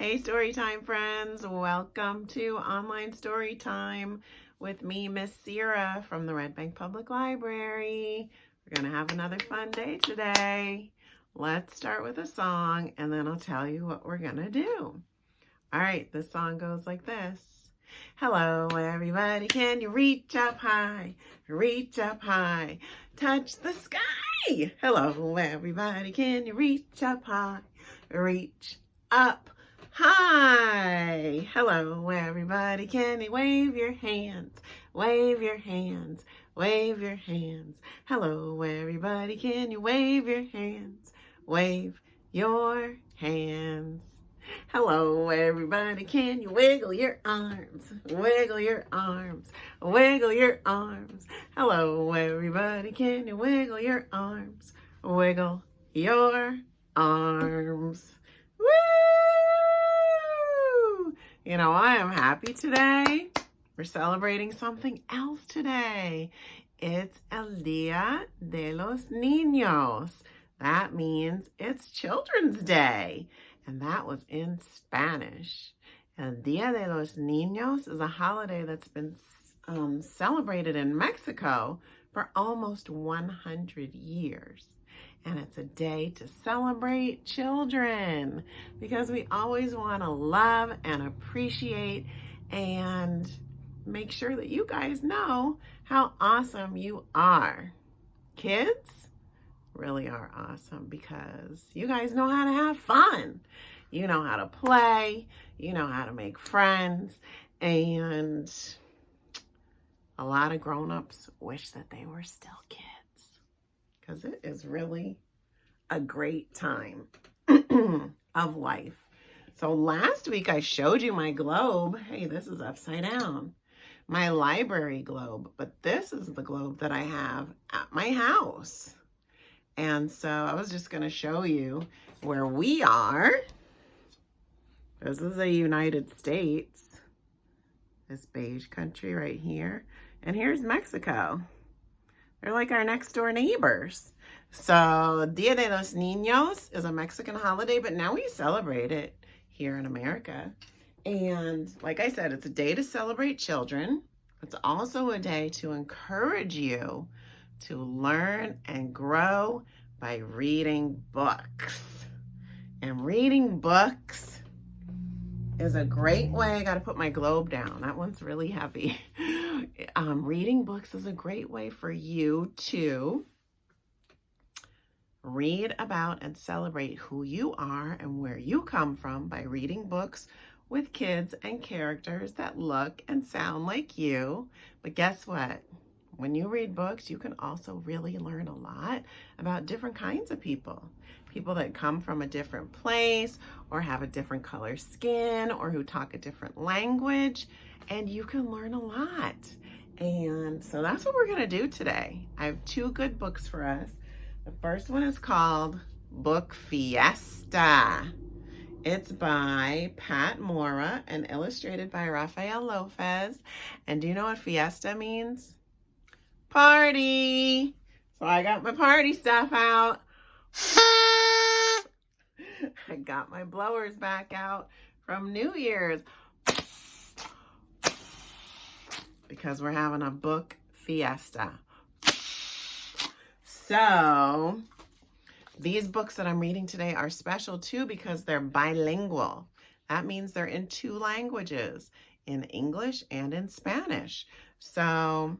Hey Storytime friends, welcome to Online Story Time with me, Miss Sira from the Red Bank Public Library. We're going to have another fun day today. Let's start with a song and then I'll tell you what we're going to do. All right, this song goes like this. Hello everybody, can you reach up high, touch the sky? Hello everybody, can you reach up high, reach up high? Hello everybody, can you wave your hands, wave your hands, wave your hands? Hello everybody, can you wave your hands, wave your hands? Hello everybody, can you wiggle your arms, wiggle your arms, wiggle your arms? Hello everybody, can you wiggle your arms, wiggle your arms? Woo! You know, I am happy today. We're celebrating something else today. It's El Día de los Niños. That means it's Children's Day. And that was in Spanish. El Día de los Niños is a holiday that's been celebrated in Mexico for almost 100 years. And it's a day to celebrate children because we always want to love and appreciate and make sure that you guys know how awesome you are. Kids really are awesome because you guys know how to have fun. You know how to play, you know how to make friends, and a lot of grown-ups wish that they were still kids because it is really a great time of life. So last week I showed you my globe. Hey, this is upside down. My library globe, but this is the globe that I have at my house. And so I was just going to show you where we are. This is the United States, this beige country right here. And here's Mexico. They're like our next door neighbors. So Día de los Niños is a Mexican holiday, but now we celebrate it here in America. And like I said, it's a day to celebrate children. It's also a day to encourage you to learn and grow by reading books. And reading books is a great way. I got to put my globe down. That one's really heavy. Reading books is a great way for you to read about and celebrate who you are and where you come from by reading books with kids and characters that look and sound like you. But guess what? When you read books, you can also really learn a lot about different kinds of people. People that come from a different place or have a different color skin or who talk a different language. And you can learn a lot. And so that's what we're going to do today. I have two good books for us. The first one is called Book Fiesta. It's by Pat Mora and illustrated by Rafael López. And do you know what fiesta means? Party. So I got my party stuff out. I got my blowers back out from New Year's because we're having a book fiesta. So these books that I'm reading today are special too because they're bilingual. That means they're in two languages, in English and in Spanish. So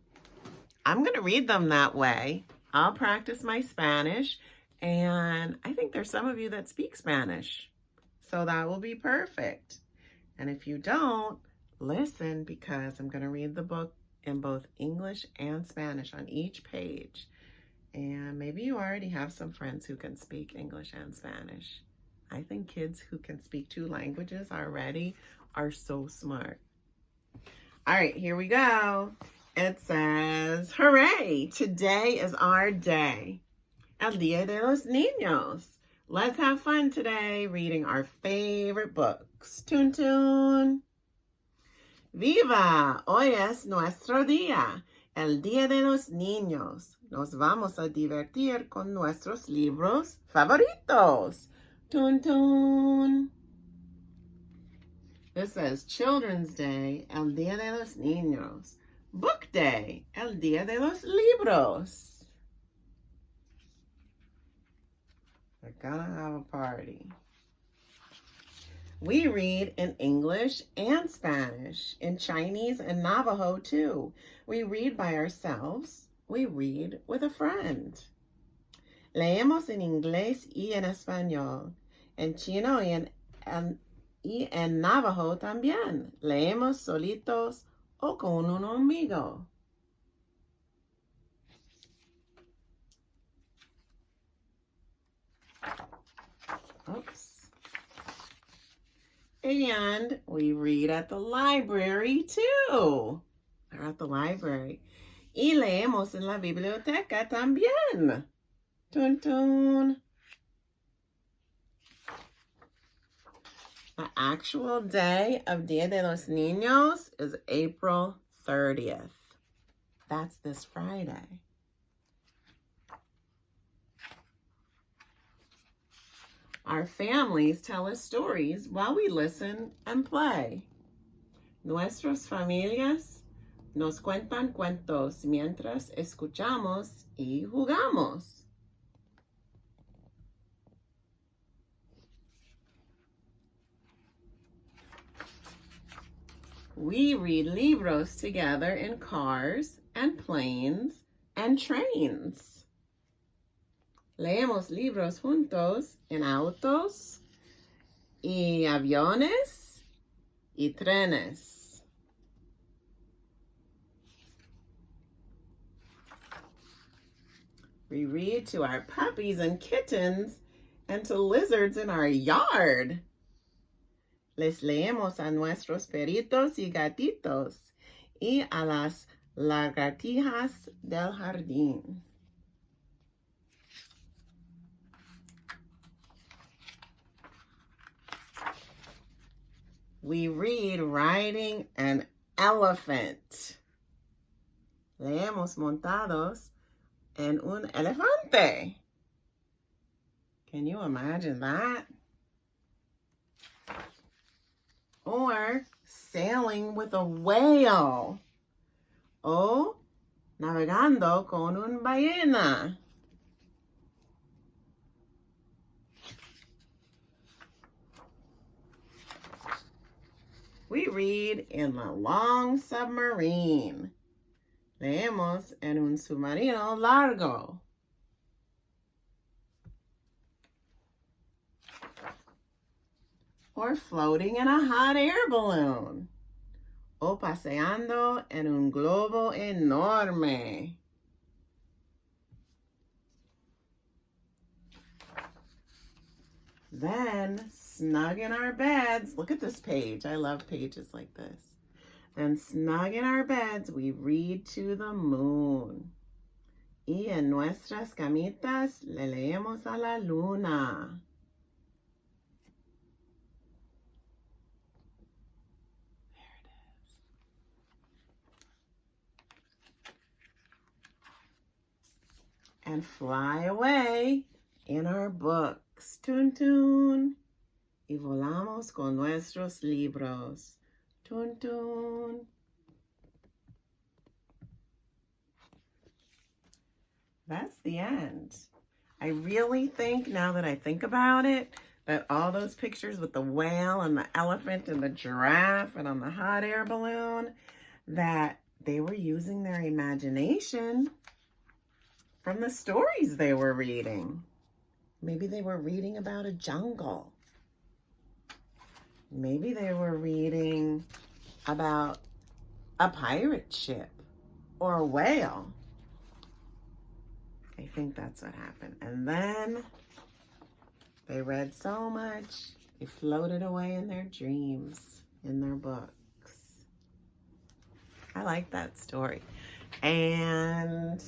I'm going to read them that way. I'll practice my Spanish, and I think there's some of you that speak Spanish, so that will be perfect. And if you don't, listen because I'm going to read the book in both English and Spanish on each page. And maybe you already have some friends who can speak English and Spanish. I think kids who can speak two languages already are so smart. All right, here we go. It says, hooray, today is our day. El Día de los Niños. Let's have fun today reading our favorite books. Tun tun. Viva, hoy es nuestro día, el Día de los Niños. Nos vamos a divertir con nuestros libros favoritos. Tun tun. This says Children's Day, el Día de los Niños. Book Day, el Día de los Libros. We're gonna have a party. We read in English and Spanish, in Chinese and Navajo too. We read by ourselves. We read with a friend. Leemos en inglés y en español, en chino y en Navajo también. Leemos solitos o con un amigo. Oops. And we read at the library too. We're at the library. Y leemos en la biblioteca también. Tun tun. The actual day of Dia de los Niños is April 30th. That's this Friday. Our families tell us stories while we listen and play. Nuestras familias nos cuentan cuentos mientras escuchamos y jugamos. We read libros together in cars and planes and trains. Leemos libros juntos en autos y aviones y trenes. We read to our puppies and kittens and to lizards in our yard. Les leemos a nuestros perritos y gatitos y a las lagartijas del jardín. We read riding an elephant. Leemos montados en un elefante. Can you imagine that? Or sailing with a whale. O navegando con un ballena. We read in a long submarine. Leemos en un submarino largo. Or floating in a hot air balloon. O paseando en un globo enorme. Then, snug in our beds, look at this page. I love pages like this. Then, snug in our beds, we read to the moon. Y en nuestras camitas le leemos a la luna. And fly away in our books. Tun tun. Y volamos con nuestros libros. Tun tun. That's the end. I really think, now that I think about it, that all those pictures with the whale and the elephant and the giraffe and on the hot air balloon, that they were using their imagination from the stories they were reading. Maybe they were reading about a jungle. Maybe they were reading about a pirate ship or a whale. I think that's what happened. And then they read so much, they floated away in their dreams, in their books. I like that story. And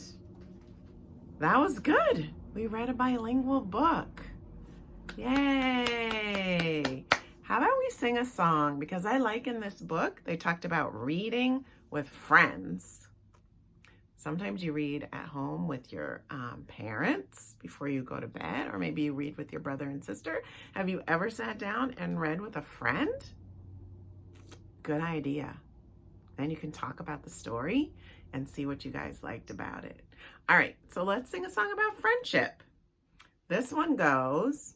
that was good. We read a bilingual book. Yay! How about we sing a song? Because I like in this book, they talked about reading with friends. Sometimes you read at home with your parents before you go to bed, or maybe you read with your brother and sister. Have you ever sat down and read with a friend? Good idea. Then you can talk about the story and see what you guys liked about it. All right, so let's sing a song about friendship. This one goes,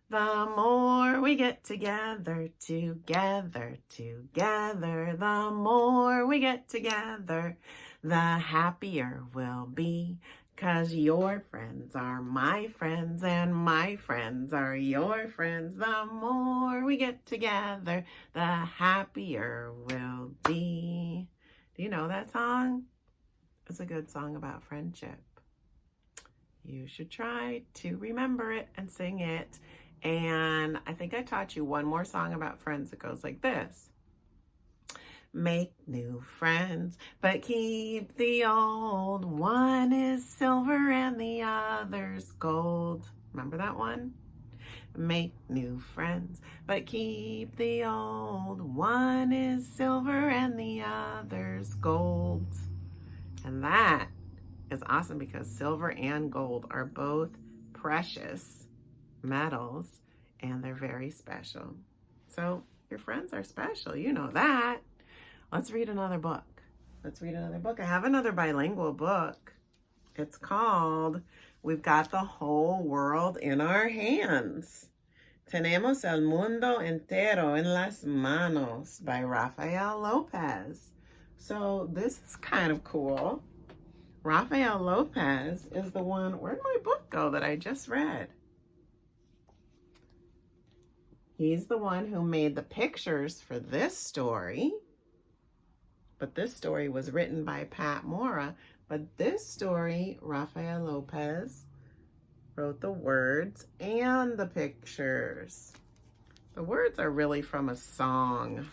the more we get together, together, together, the more we get together, the happier we'll be. 'Cause your friends are my friends and my friends are your friends. The more we get together, the happier we'll be. Do you know that song? It's a good song about friendship. You should try to remember it and sing it. And I think I taught you one more song about friends. It goes like this. Make new friends, but keep the old. One is silver and the other's gold. Remember that one? Make new friends, but keep the old. One is silver and the other's gold. And that is awesome because silver and gold are both precious metals and they're very special. So your friends are special, you know that. Let's read another book. I have another bilingual book. It's called We've Got the Whole World in Our Hands. Tenemos el mundo entero en las manos by Rafael López. So this is kind of cool. Rafael López is the one, where'd my book go that I just read? He's the one who made the pictures for this story. But this story was written by Pat Mora. But this story, Rafael López wrote the words and the pictures. The words are really from a song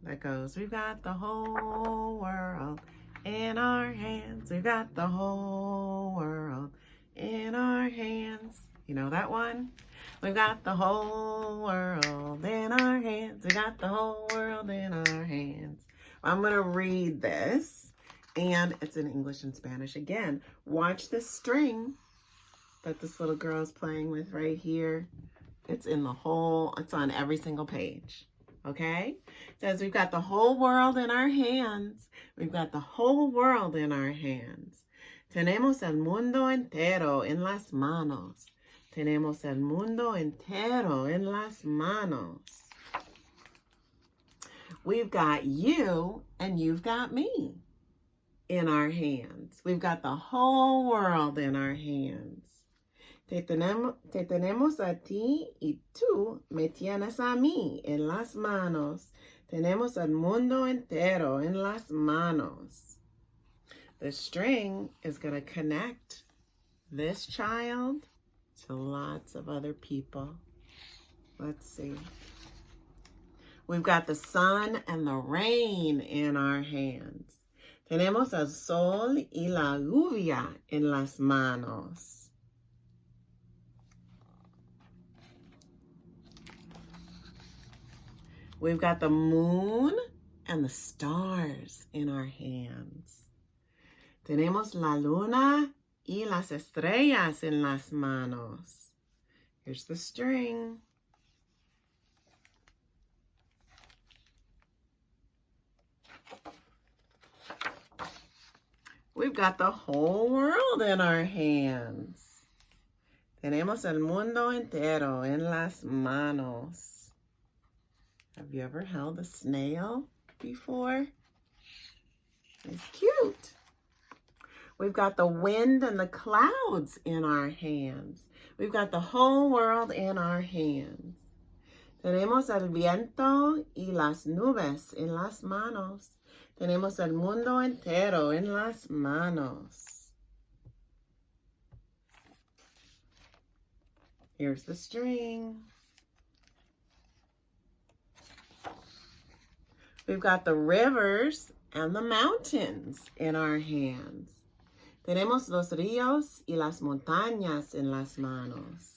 that goes, we've got the whole world in our hands. We've got the whole world in our hands. You know that one? We've got the whole world in our hands. We got the whole world in our hands. I'm going to read this, and it's in English and Spanish again. Watch this string that this little girl is playing with right here. It's on every single page, okay? It says, we've got the whole world in our hands. We've got the whole world in our hands. Tenemos el mundo entero en las manos. Tenemos el mundo entero en las manos. We've got you and you've got me in our hands. We've got the whole world in our hands. Te tenemos a ti y tú me tienes a mí en las manos. Tenemos el mundo entero en las manos. The string is going to connect this child to lots of other people. Let's see. We've got the sun and the rain in our hands. Tenemos el sol y la lluvia en las manos. We've got the moon and the stars in our hands. Tenemos la luna y las estrellas en las manos. Here's the string. We've got the whole world in our hands. Tenemos el mundo entero en las manos. Have you ever held a snail before? It's cute. We've got the wind and the clouds in our hands. We've got the whole world in our hands. Tenemos el viento y las nubes en las manos. Tenemos el mundo entero en las manos. Here's the string. We've got the rivers and the mountains in our hands. Tenemos los ríos y las montañas en las manos.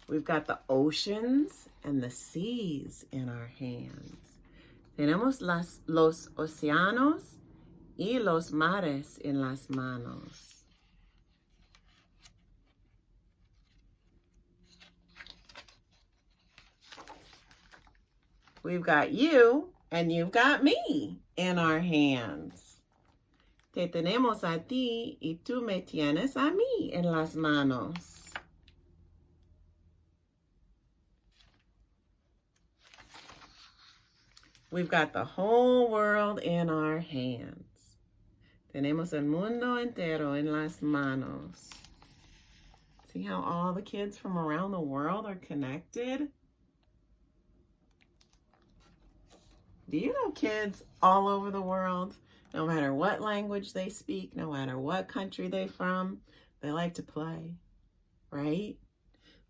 We've got the oceans and the seas in our hands. Tenemos los océanos y los mares en las manos. We've got you and you've got me in our hands. Te tenemos a ti y tú me tienes a mí en las manos. We've got the whole world in our hands. Tenemos el mundo entero en las manos. See how all the kids from around the world are connected? Do you know kids all over the world, no matter what language they speak, no matter what country they're from, they like to play, right?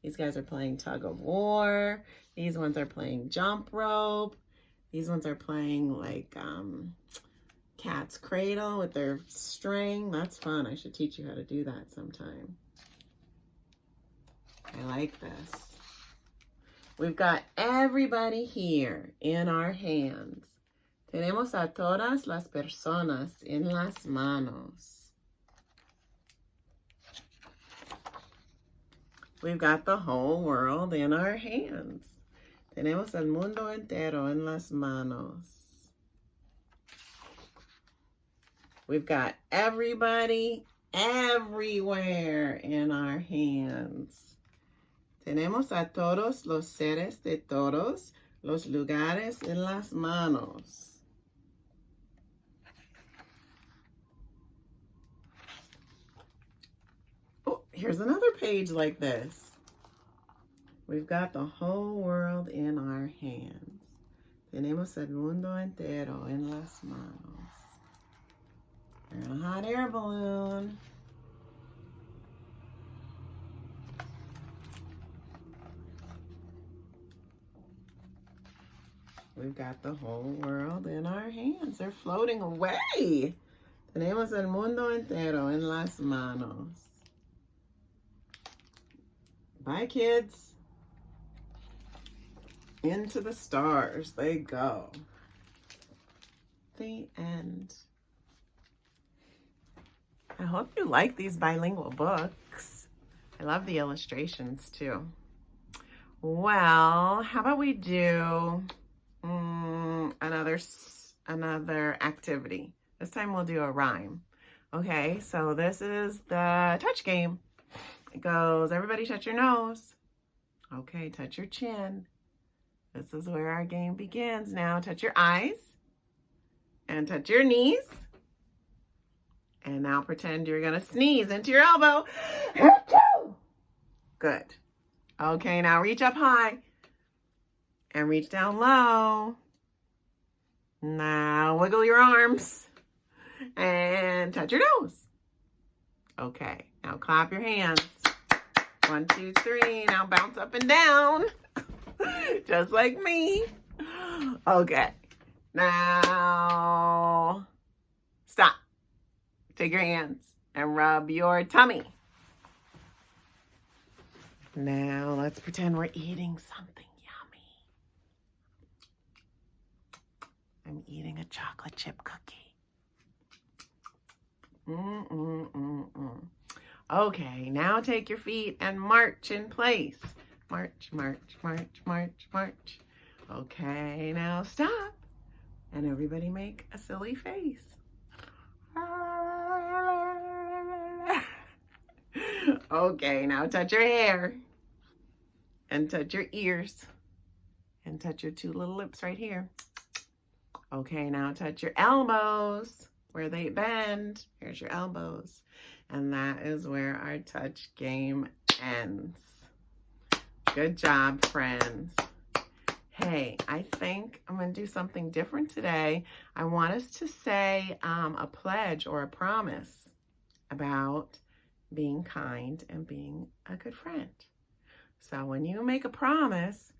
These guys are playing tug of war. These ones are playing jump rope. These ones are playing like cat's cradle with their string. That's fun. I should teach you how to do that sometime. I like this. We've got everybody here in our hands. Tenemos a todas las personas en las manos. We've got the whole world in our hands. Tenemos el mundo entero en las manos. We've got everybody everywhere in our hands. Tenemos a todos los seres de todos los lugares en las manos. Oh, here's another page like this. We've got the whole world in our hands. Tenemos el mundo entero en las manos. We're in a hot air balloon. We've got the whole world in our hands. They're floating away. Tenemos el mundo entero en las manos. Bye, kids. Into the stars they go. The end. I hope you like these bilingual books. I love the illustrations too. Well, how about we do another activity. This time we'll do a rhyme. Okay, so this is the touch game. It goes, everybody touch your nose. Okay, touch your chin. This is where our game begins. Now touch your eyes and touch your knees. And now pretend you're gonna sneeze into your elbow. Good. Okay, now reach up high and reach down low. Now wiggle your arms and touch your nose. Okay, now clap your hands. 1, 2, 3. Now bounce up and down. Just like me. Okay. Now stop. Take your hands and rub your tummy. Now let's pretend we're eating something yummy. I'm eating a chocolate chip cookie. Okay, now take your feet and march in place. March, march, march, march, march. Okay, now stop. And everybody make a silly face. Okay, now touch your hair. And touch your ears. And touch your 2 little lips right here. Okay, now touch your elbows where they bend. Here's your elbows. And that is where our touch game ends. Good job, friends. Hey, I think I'm going to do something different today. I want us to say a pledge or a promise about being kind and being a good friend. So when you make a promise,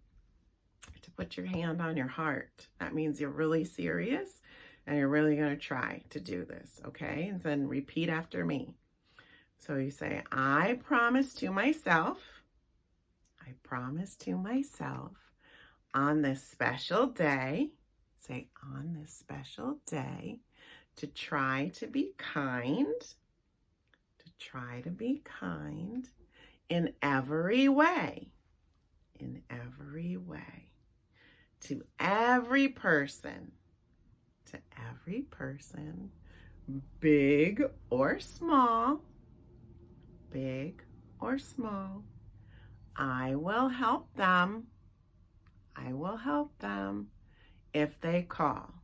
to put your hand on your heart. That means you're really serious and you're really going to try to do this, okay? And then repeat after me. So you say, I promise to myself, on this special day, say on this special day, to try to be kind, in every way, to every person, big or small, I will help them if they call.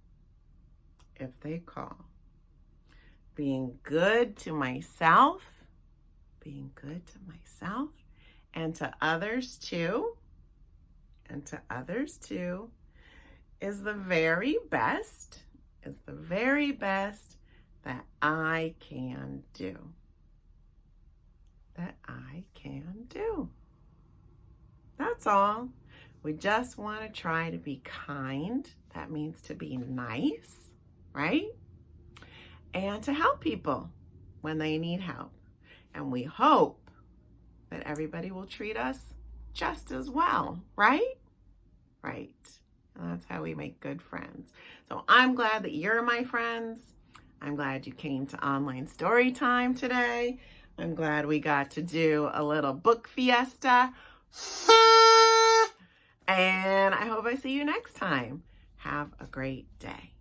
Being good to myself, and to others too, is the very best that I can do. That's all. We just want to try to be kind. That means to be nice, right? And to help people when they need help. And we hope that everybody will treat us just as well, right? Right. And that's how we make good friends. So I'm glad that you're my friends. I'm glad you came to online story time today. I'm glad we got to do a little book fiesta. And I hope I see you next time. Have a great day.